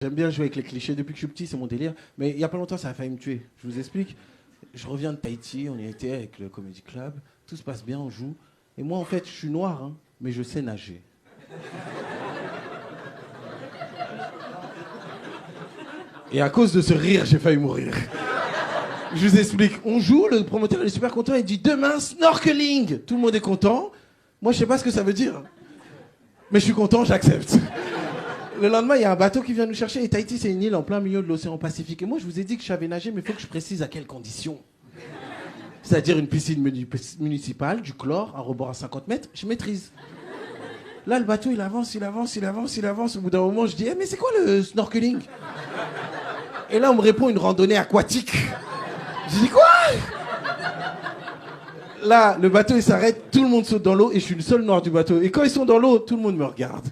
J'aime bien jouer avec les clichés depuis que je suis petit, c'est mon délire. Mais il y a pas longtemps, ça a failli me tuer. Je vous explique. Je reviens de Tahiti, on y était avec le Comedy Club. Tout se passe bien, on joue. Et moi, en fait, je suis noir, hein, mais je sais nager. Et à cause de ce rire, j'ai failli mourir. Je vous explique. On joue, le promoteur il est super content, il dit demain, snorkeling. Tout le monde est content. Moi, je sais pas ce que ça veut dire. Mais je suis content, j'accepte. Le lendemain, il y a un bateau qui vient nous chercher. Et Tahiti, c'est une île en plein milieu de l'océan Pacifique. Et moi, je vous ai dit que je savais nager, mais il faut que je précise à quelles conditions. C'est-à-dire une piscine municipale, du chlore, un rebord à 50 mètres, je maîtrise. Là, le bateau, il avance. Au bout d'un moment, je dis mais c'est quoi le snorkeling? Et là, on me répond une randonnée aquatique. Je dis quoi? Là, le bateau, il s'arrête, tout le monde saute dans l'eau et je suis le seul noir du bateau. Et quand ils sont dans l'eau, tout le monde me regarde.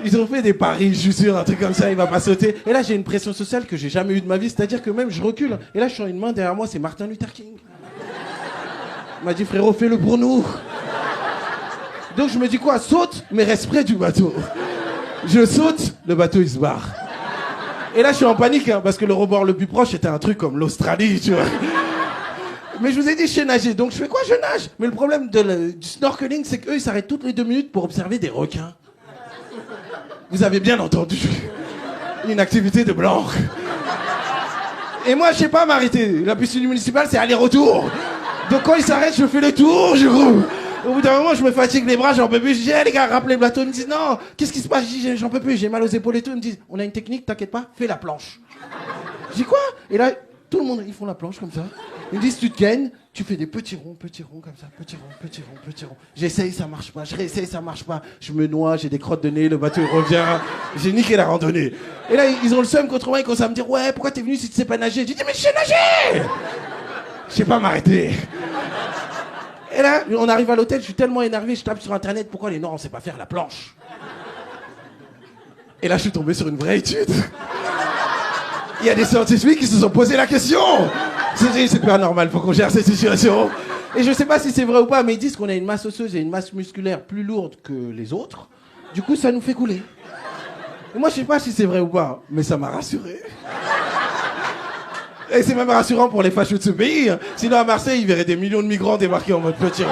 Ils ont fait des paris, je suis sûr, un truc comme ça, il va pas sauter. Et là, j'ai une pression sociale que j'ai jamais eue de ma vie, c'est-à-dire que même je recule. Et là, je sens une main derrière moi, c'est Martin Luther King. Il m'a dit, frérot, fais-le pour nous. Donc je me dis quoi? Saute, mais reste près du bateau. Je saute, le bateau, il se barre. Et là, je suis en panique, hein, parce que le rebord le plus proche, c'était un truc comme l'Australie, tu vois. Mais je vous ai dit, je sais nager, donc je fais quoi? Je nage. Mais le problème du snorkeling, c'est qu'eux, ils s'arrêtent toutes les 2 minutes pour observer des requins. Vous avez bien entendu. Une activité de blanc. Et moi, je sais pas m'arrêter. La piscine municipale, c'est aller-retour. Donc quand ils s'arrêtent, je fais le tour, je roule. Au bout d'un moment, je me fatigue les bras, j'en peux plus. Je dis, les gars, rappelez le bateau. Ils me disent, non, qu'est-ce qui se passe? Je dis, j'en peux plus, j'ai mal aux épaules et tout. Ils me disent, on a une technique, t'inquiète pas, fais la planche. Je dis, quoi? Et là, tout le monde, ils font la planche comme ça. Ils me disent, tu te gaines, tu fais des petits ronds comme ça, petits ronds. J'essaye, ça marche pas, je réessaye, ça marche pas. Je me noie, j'ai des crottes de nez, le bateau il revient. J'ai niqué la randonnée. Et là, ils ont le seum contre moi, ils commencent à me dire, ouais, pourquoi t'es venu si tu sais pas nager? J'ai dit, mais je sais nager! Je sais pas m'arrêter. Et là, on arrive à l'hôtel, je suis tellement énervé, je tape sur internet, pourquoi les Noirs on sait pas faire la planche? Et là, je suis tombé sur une vraie étude. Il y a des scientifiques qui se sont posé la question. C'est pas normal, faut qu'on gère cette situation. Et je sais pas si c'est vrai ou pas, mais ils disent qu'on a une masse osseuse et une masse musculaire plus lourde que les autres. Du coup, ça nous fait couler. Et moi, je sais pas si c'est vrai ou pas, mais ça m'a rassuré. Et c'est même rassurant pour les fachos de ce pays. Sinon, à Marseille, ils verraient des millions de migrants débarquer en mode petit rond.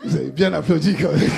Vous avez bien applaudi quand même.